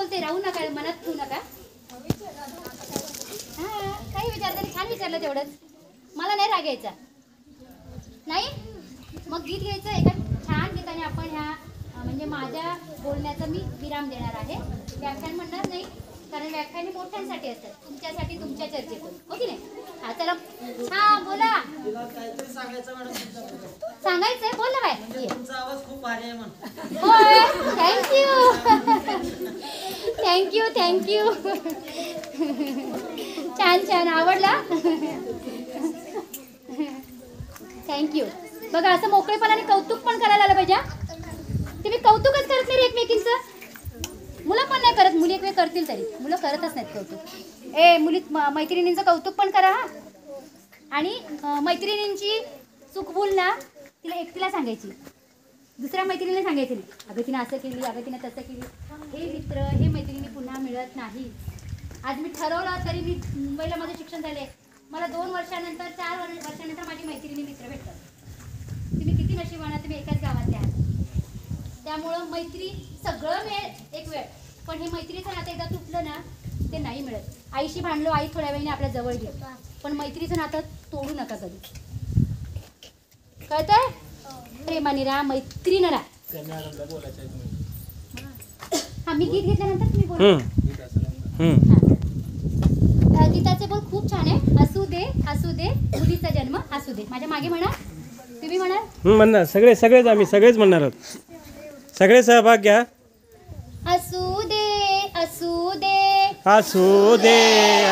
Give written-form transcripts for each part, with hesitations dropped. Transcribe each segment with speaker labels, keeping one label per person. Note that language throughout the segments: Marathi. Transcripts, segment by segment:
Speaker 1: बोलते, राहू नका, मनात ठेवू नका. हां, काही विचारताना छान विचारलं तेवढंच. मला नाही राग यायचा. नाही मग गीत घ्यायचं. एका छान गीताने आपण ह्या म्हणजे माझ्या बोलण्याचा मी विराम देणार आहे. व्याख्यान म्हणणार नाही, कारण व्याख्याने मोठ्यांसाठी असतात, तुमच्यासाठी, तुमच्या चर्चेतून, हो की नाही. हा चला, हा बोला. सांगायचंय, बोल ना बाय.
Speaker 2: तुमचा आवाज खूप भारी आहे म्हण.
Speaker 1: होय, थँक्यू थँक्यू. छान छान, आवडला. थँक्यू. बघा, असं मोकळेपणाने कौतुक पण करायला आलं पाहिजे. तुम्ही कौतुकच करत नाही एकमेकींचं. मुलं पण नाही करत, मुली एक वेळ करतील तरी, मुलं करतच नाहीत कौतुक. मुली मैत्रिणींचं कौतुक पण करा. आणि मैत्रिणींची चूकभूल ना तिला एकटीला सांगायची, दुसऱ्या मैत्रिणीला सांगायची नाही. अगं तिनं असं केली, अगं तिनं तसं केली. हे मित्र, हे मैत्रिणी पुन्हा मिळत नाही. आज मी ठरवलं, तरी मी मुंबईला माझं शिक्षण झाले, मला 2 वर्षानंतर 4 वर्षानंतर माझी मैत्रिणी मित्र भेटतात. तुम्ही किती नशिबाना, तुम्ही एकाच गावात द्या. त्यामुळं मैत्री सगळं मिळेल एक वेळ, पण हे मैत्रीचं नातं एकदा तुटलं ना ते नाही मिळत. आईशी भांडलो, आई थोड्या वेळाने आपल्या जवळ घे, पण मैत्रीचं नातं तोडू नका कधी. कळतंय? प्रेमाने राहा, मैत्रीनं राहा. हा, मी गीत घेतल्यानंतर तुम्ही बोला. गीताचे बोल खूप छान आहे. असू दे असू दे मुलीचा जन्म असू दे. माझ्या मागे म्हणा, तुम्ही म्हणाल.
Speaker 3: म्हणणार सगळेच आम्ही सगळेच म्हणणार आहोत. सगळे सहभाग घ्या.
Speaker 1: असू दे असू दे
Speaker 3: असू दे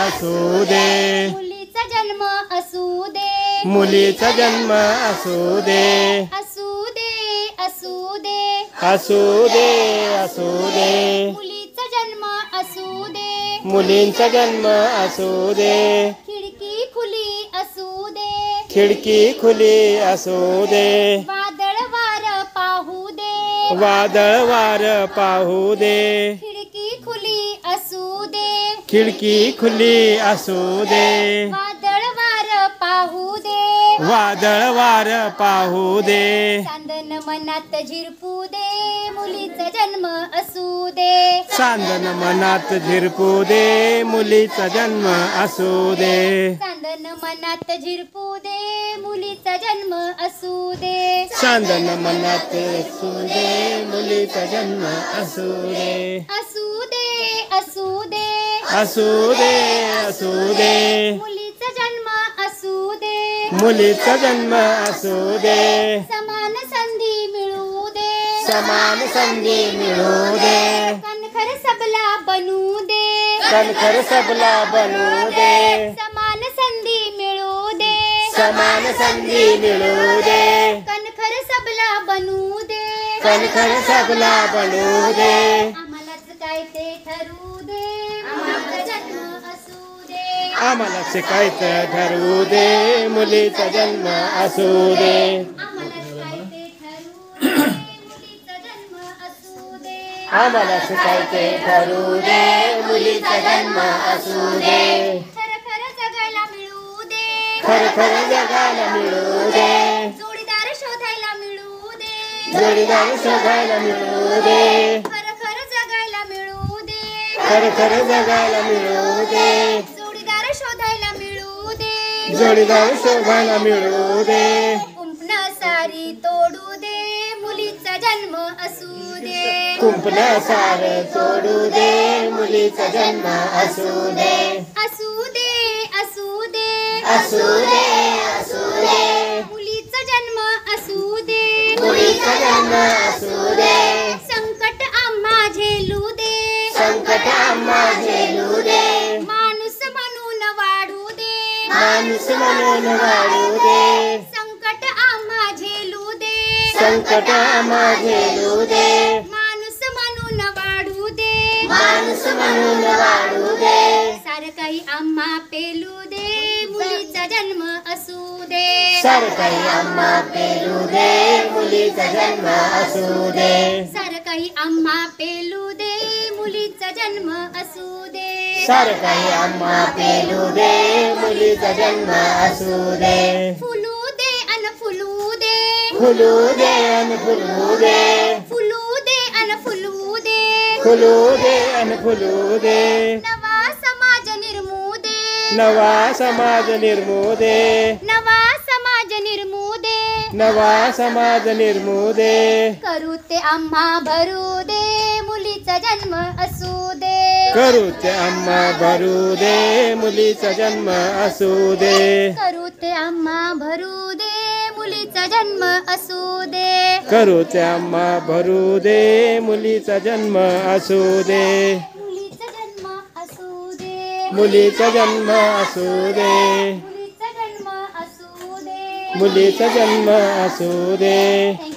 Speaker 3: असू दे
Speaker 1: मुलीचा जन्म असू दे
Speaker 3: मुलीचा जन्म असू दे
Speaker 1: असू दे असू दे
Speaker 3: असू दे असू दे
Speaker 1: मुलीचा जन्म असू दे
Speaker 3: मुलींचा जन्म असू दे
Speaker 1: खिडकी खुली असू दे
Speaker 3: खिडकी खुली असू दे
Speaker 1: वादळ वार पाहू दे
Speaker 3: वादळ वार पाहू दे
Speaker 1: खिडकी खुली असू दे
Speaker 3: खिडकी खुली असू दे
Speaker 1: वादळ वार पाहू दे
Speaker 3: वादळ वार पाहू दे
Speaker 1: चांदण मनात झिरपू दे मुलीचा जन्म असू दे
Speaker 3: चांदण मनात झिरपू दे मुलीचा जन्म असू दे
Speaker 1: चांदण मनात झिरपू दे मुलीचा जन्म असू दे
Speaker 3: चांदण मनात असू दे मुलीचा जन्म असू दे
Speaker 1: असू दे असू दे
Speaker 3: असू दे असू दे
Speaker 1: मुलीचा जन्म असू दे
Speaker 3: मुलीचा जन्म असू दे
Speaker 1: समान संधी मिळू दे
Speaker 3: समान संधी मिळू दे
Speaker 1: कणखर सबला बनू दे
Speaker 3: कणखर सबला बनू दे
Speaker 1: समान संधी मिळू दे
Speaker 3: समान संधी मिळू दे
Speaker 1: कणखर सबला बनू दे
Speaker 3: कणखर सबला बनू दे
Speaker 1: आम्हालाच काय ते ठरू दे मुलीचा जन्म असू दे
Speaker 3: आम्हाला शिकायचं ठरवू दे मुलीचा जन्म असू दे
Speaker 1: आम्हालाच काय ते ठरू दे मुलीचा जन्म असू दे
Speaker 3: आम्हाला शिकायचे ठरवू दे मुलीचा जन्म असू दे
Speaker 1: खर खर जगायला मिळू दे
Speaker 3: खर खर जगायला मिळू दे
Speaker 1: जोडीदार शोधायला मिळू दे
Speaker 3: जोडीदार शोधायला मिळू दे
Speaker 1: खर खर जगायला मिळू दे
Speaker 3: खर खर जगायला मिळू दे
Speaker 1: जोडीदार शोधायला मिळू दे
Speaker 3: जोडीदार शोधायला मिळू दे
Speaker 1: कुंपण सारी तोडू दे मुलीचा जन्म असू दे
Speaker 3: कुंपण सार तोडू दे मुलीचा जन्म असू दे
Speaker 1: असू दे असू दे
Speaker 3: असू दे असू दे
Speaker 1: मुलीचा जन्म असू दे
Speaker 3: मुलीचा जन्म असू दे
Speaker 1: संकट आम्हा झेलू दे
Speaker 3: संकट आम्हा झेलू दे
Speaker 1: माणूस म्हणून वाढू दे
Speaker 3: माणूस म्हणून वाढू दे
Speaker 1: संकट आम्हा झेलू दे
Speaker 3: संकट आम्हा झेलू दे
Speaker 1: माणूस म्हणून वाढू दे
Speaker 3: माणूस म्हणून वाढू दे
Speaker 1: सारं काही आम्हा पेलू दे मुलीचा जन्म असू दे
Speaker 3: सारं काही आम्हा पेलू दे मुलीचा जन्म असू दे
Speaker 1: सारं काही आम्हा पेलू दे मुलीचा जन्म असू दे
Speaker 3: सारं काही आम्हा पेलू दे मुलीचा जन्म असू दे
Speaker 1: फुलू दे अन फुलू दे
Speaker 3: फुलू दे अन फुलू दे
Speaker 1: फुलू दे अन फुलू दे
Speaker 3: खुलू दे अन फुलू दे.
Speaker 1: नवा समाज निर्मू दे.
Speaker 3: नवा समाज निर्मू दे.
Speaker 1: नवा समाज निर्मू दे.
Speaker 3: नवा समाज निर्मू दे.
Speaker 1: करू ते आम्हा भरू दे. मुलीचा जन्म असू दे.
Speaker 3: करू ते आम्हा भरू दे. मुलीचा जन्म असू दे.
Speaker 1: करू ते आम्हा भरू दे. मुलीचा जन्म असू दे.
Speaker 3: करू ते आम्हा भरू दे. मुलीचा जन्म असू दे.
Speaker 1: मुलीचा जन्म असू दे.
Speaker 3: मुलीचा जन्म असू दे.
Speaker 1: मुलीचा जन्म असू दे.
Speaker 3: मुलीचा जन्म असू दे.